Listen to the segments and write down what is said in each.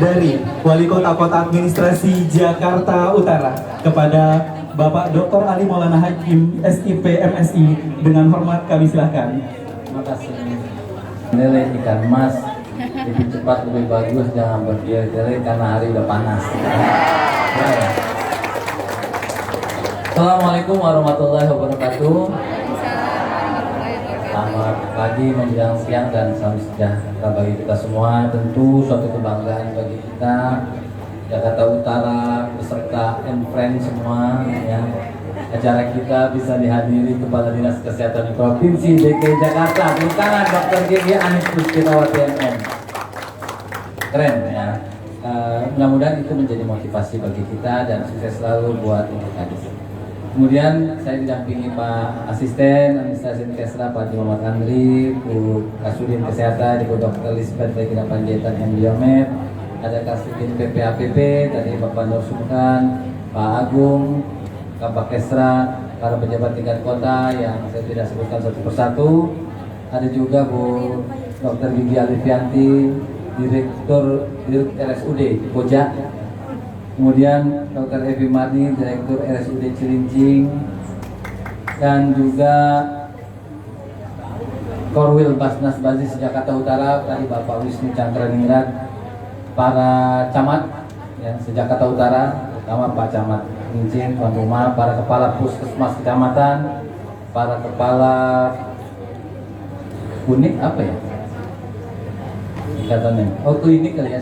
dari Wali Kota Administrasi Jakarta Utara kepada Bapak Dr. Ali Maulana Hakim SIP MSI, dengan hormat kami silakan. Terima kasih. Nilai ikan mas lebih cepat lebih bagus, jangan bertele-tele karena hari udah panas. Ya. Assalamualaikum warahmatullahi wabarakatuh. Selamat pagi menjelang siang dan salam sejahtera bagi kita semua. Tentu suatu kebanggaan bagi kita Jakarta Utara beserta friends semua ya. Acara kita bisa dihadiri Kepala Dinas Kesehatan Provinsi DKI Jakarta, tepuk tangan Dr. Gigi Anis Puspitawati MM. Keren ya. Mudah-mudahan itu menjadi motivasi bagi kita dan sukses selalu buat Kadis. Kemudian saya didampingi Pak Asisten Administrasi Kesra Pak Muhammad Andri, Bu Kasudin Kesehatan, Ibu Dr. Lisbeth Regina Panjaitan M. Diomed, ada Kasudin PPAPP, tadi Bapak Nur Sumkan, Pak Agung, Kabak Kesra, para pejabat tingkat kota yang saya tidak sebutkan satu persatu. Ada juga Bu Dr. Gigi Alifianti, Direktur RSUD Koja. Kemudian Dr. Evi Marni, Direktur RSUD Cilincing, dan juga Korwil Basnas Bazis Jakarta Utara, tadi Bapak Wisnu Chandraningrat, para camat ya, Jakarta Utara, terutama Pak Camat Cilincing, tuan rumah, para kepala puskesmas kecamatan, para kepala unit apa ya? Katanya, klinik kali ya,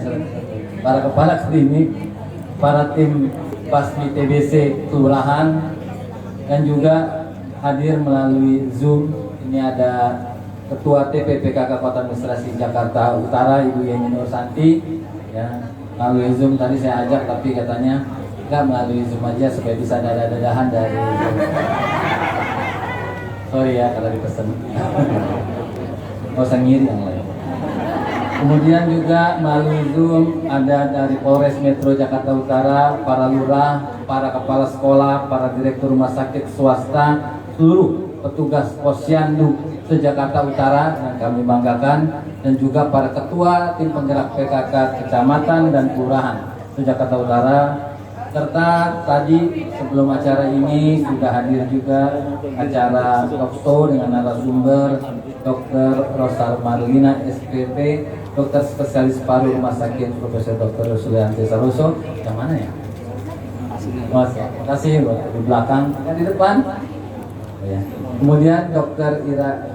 para kepala klinik, para tim Basmi TBC Kelurahan, dan juga hadir melalui Zoom. Ini ada Ketua TPPKK Kota Administrasi Jakarta Utara Ibu Yeni Nur Santi ya, melalui Zoom. Tadi saya ajak tapi katanya enggak, melalui Zoom aja supaya bisa dadahan dari Zoom. Sorry ya kalau dipesan. Nggak usah ngiri yang lain. Kemudian juga melalui Zoom ada dari Polres Metro Jakarta Utara, para lurah, para kepala sekolah, para direktur rumah sakit swasta, seluruh petugas posyandu se-Jakarta Utara yang kami banggakan, dan juga para ketua tim penggerak PKK kecamatan dan kelurahan se-Jakarta Utara. Serta tadi sebelum acara ini sudah hadir juga acara talkshow dengan narasumber Dr. Rosar Marlina SPP, dokter spesialis paru Rumah Sakit Profesor Dr. Sulianti Saroso. Yang mana ya? Mas, kasih di belakang, yang di depan. Ya. Kemudian Dr. Ira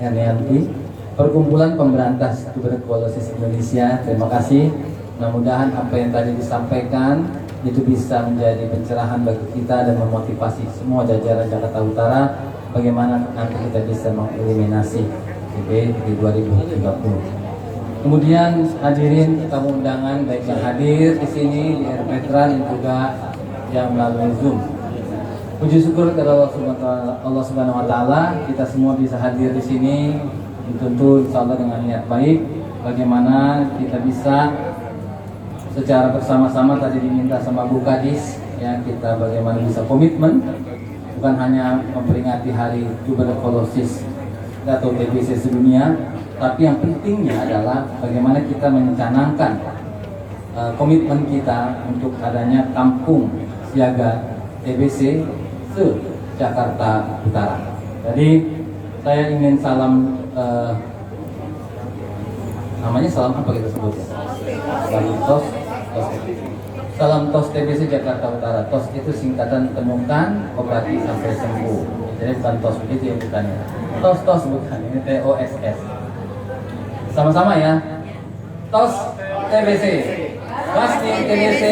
Hernianti, Perkumpulan Pemberantas Tuberkulosis Indonesia. Terima kasih. Mudah-mudahan apa yang tadi disampaikan itu bisa menjadi pencerahan bagi kita dan memotivasi semua jajaran Jakarta Utara bagaimana nanti kita bisa mengeliminasi TB di 2030. Kemudian hadirin tamu undangan baik yang hadir di sini di Veteran dan juga yang melalui Zoom. Puji syukur kepada Allah Subhanahu wa taala, kita semua bisa hadir di sini tentu insyaallah dengan niat baik bagaimana kita bisa secara bersama-sama tadi diminta sama Bu Kadis ya, kita bagaimana bisa komitmen bukan hanya memperingati hari tuberkulosis atau TBC sedunia, tapi yang pentingnya adalah bagaimana kita mencanangkan komitmen kita untuk adanya kampung siaga TBC se-Jakarta Utara. Jadi saya ingin salam namanya salam apa kita sebut ya? Salam TOS. Salam TOS TBC Jakarta Utara. TOS itu singkatan temukan, obati sampai sembuh. Jadi bukan TOS begitu ya, bukan ya. TOS bukan, ini TOSS. Sama-sama ya. TOS TBC. Pasti TBC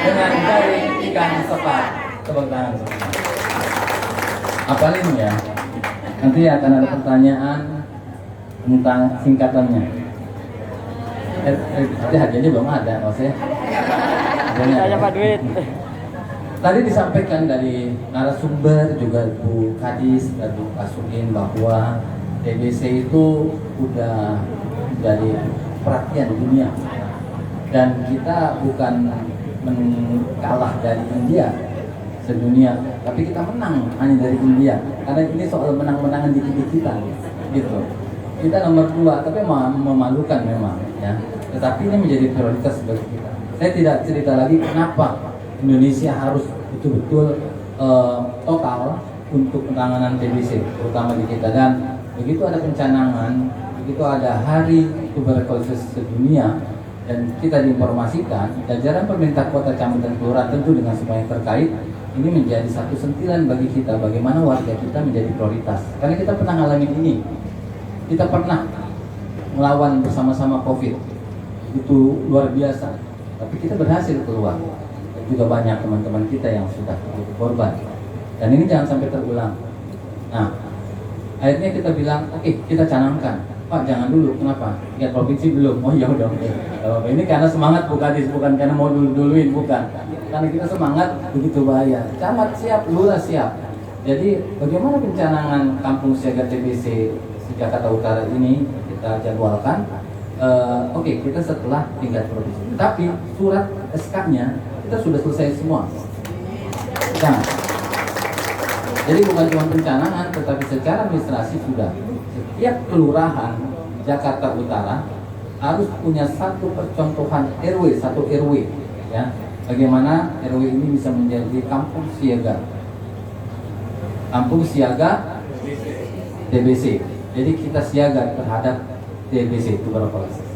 dengan jaring ikan sepat. Tepuk tangan. Apalin ya. Nanti akan ada pertanyaan tentang singkatannya. Tadi hadiahnya belum ada, maksudnya. Ada Pak Duit. Tadi disampaikan dari narasumber juga Bu Kadis dan Bu Kasudin bahwa TBC itu udah jadi perhatian dunia dan kita bukan kalah dari India sedunia, tapi kita menang hanya dari India karena ini soal menang-menangan dikit-dikitan gitu. kita nomor 2, tapi memalukan memang ya. Tetapi ini menjadi prioritas bagi kita. Saya tidak cerita lagi kenapa Indonesia harus betul-betul total untuk penanganan TBC, terutama di kita. Dan begitu ada pencanangan, begitu ada Hari Tuberkulosis Sedunia, dan kita diinformasikan, jajaran pemerintah kota, camat, dan kelurahan tentu dengan semua yang terkait, ini menjadi satu sentilan bagi kita bagaimana warga kita menjadi prioritas. Karena kita pernah ngalamin ini, kita pernah melawan bersama-sama COVID, itu luar biasa. Tapi kita berhasil keluar. Dan juga banyak teman-teman kita yang sudah menjadi korban. Dan ini jangan sampai terulang. Nah, akhirnya kita bilang, oke, kita canangkan. Pak, jangan dulu. Kenapa? Tingkat provinsi belum. Oh ya udah. Ini karena semangat bukan karena mau duluin, bukan. Karena kita semangat begitu bahaya. Camat siap, lurah siap. Jadi bagaimana pencanangan kampung siaga TBC Jakarta Utara ini kita jadwalkan. Oke, kita setelah tingkat provinsi. Tapi surat SK-nya kita sudah selesai semua. Nah, jadi bukan cuma pencanangan, tetapi secara administrasi sudah. Setiap kelurahan Jakarta Utara harus punya satu percontohan RW, satu RW, ya. Bagaimana RW ini bisa menjadi kampung siaga TBC. Jadi kita siaga terhadap TBC, tuberkulosis.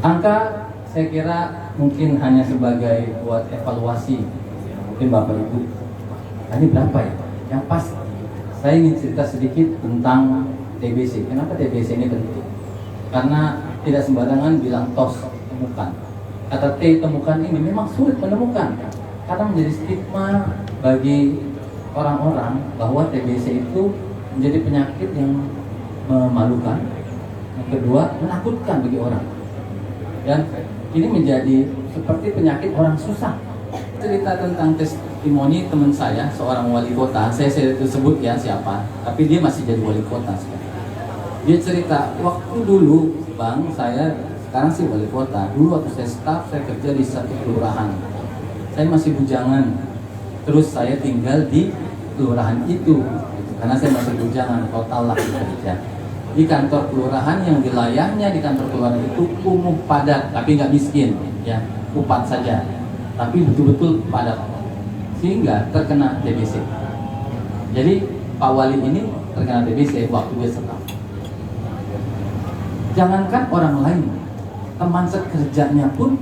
Angka saya kira mungkin hanya sebagai buat evaluasi. Mungkin Bapak Ibu, ini berapa ya? Yang pasti saya ingin cerita sedikit tentang TBC. Kenapa TBC ini penting? Karena tidak sembarangan bilang tos temukan. Kata T temukan ini memang sulit menemukan. Karena menjadi stigma bagi orang-orang bahwa TBC itu menjadi penyakit yang memalukan. Yang kedua, menakutkan bagi orang. Dan ini menjadi seperti penyakit orang susah. Cerita tentang testimoni teman saya, seorang wali kota. Saya sebut ya siapa, tapi dia masih jadi wali kota sekarang. Dia cerita, waktu dulu bang, saya sekarang sih wali kota. Dulu waktu saya staf, saya kerja di satu kelurahan. Saya masih bujangan. Terus saya tinggal di kelurahan itu, karena saya masih bujangan, total lah kerja. Di kantor kelurahan yang wilayahnya di kantor kelurahan itu kumuh padat, tapi nggak miskin, ya, upat saja. Tapi betul-betul padat, sehingga terkena TBC. Jadi Pak Wali ini terkena TBC waktu dia staf. Jangankan orang lain, teman sekerjanya pun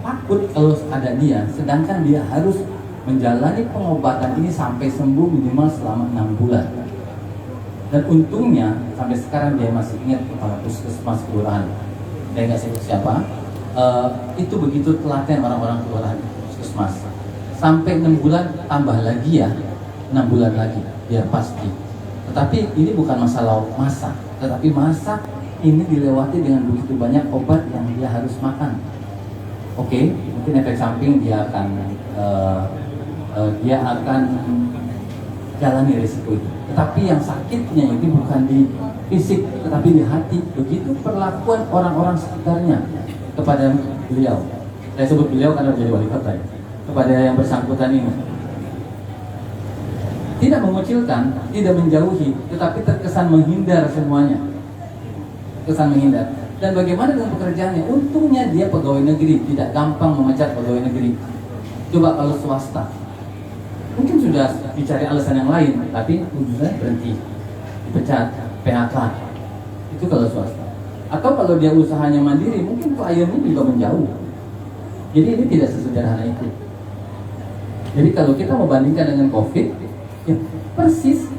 takut kalau ada dia, sedangkan dia harus menjalani pengobatan ini sampai sembuh minimal selama 6 bulan. Dan untungnya sampai sekarang dia masih ingat kepala puskesmas kelurahan. Saya nggak sebut siapa. Itu begitu telaten orang-orang kelurahan puskesmas. Sampai 6 bulan tambah lagi ya, 6 bulan lagi biar pasti. Tetapi ini bukan masalah masa, tetapi masa ini dilewati dengan begitu banyak obat yang dia harus makan. Oke, mungkin efek samping dia akan jalani risiko itu. Tetapi yang sakitnya itu bukan di fisik, tetapi di hati. Begitu perlakuan orang-orang sekitarnya kepada beliau. Saya sebut beliau karena jadi wali kota ya. Kepada yang bersangkutan ini. Tidak mengucilkan, tidak menjauhi, tetapi terkesan menghindar semuanya. Kesan menghindar. Dan bagaimana dengan pekerjaannya? Untungnya dia pegawai negeri, tidak gampang memecat pegawai negeri. Coba kalau swasta, mungkin sudah dicari alasan yang lain, tapi ujungnya berhenti, dipecat, PHK. Itu kalau swasta. Atau kalau dia usahanya mandiri, mungkin kliennya juga menjauh. Jadi ini tidak sesederhana itu. Jadi kalau kita membandingkan dengan COVID, ya persis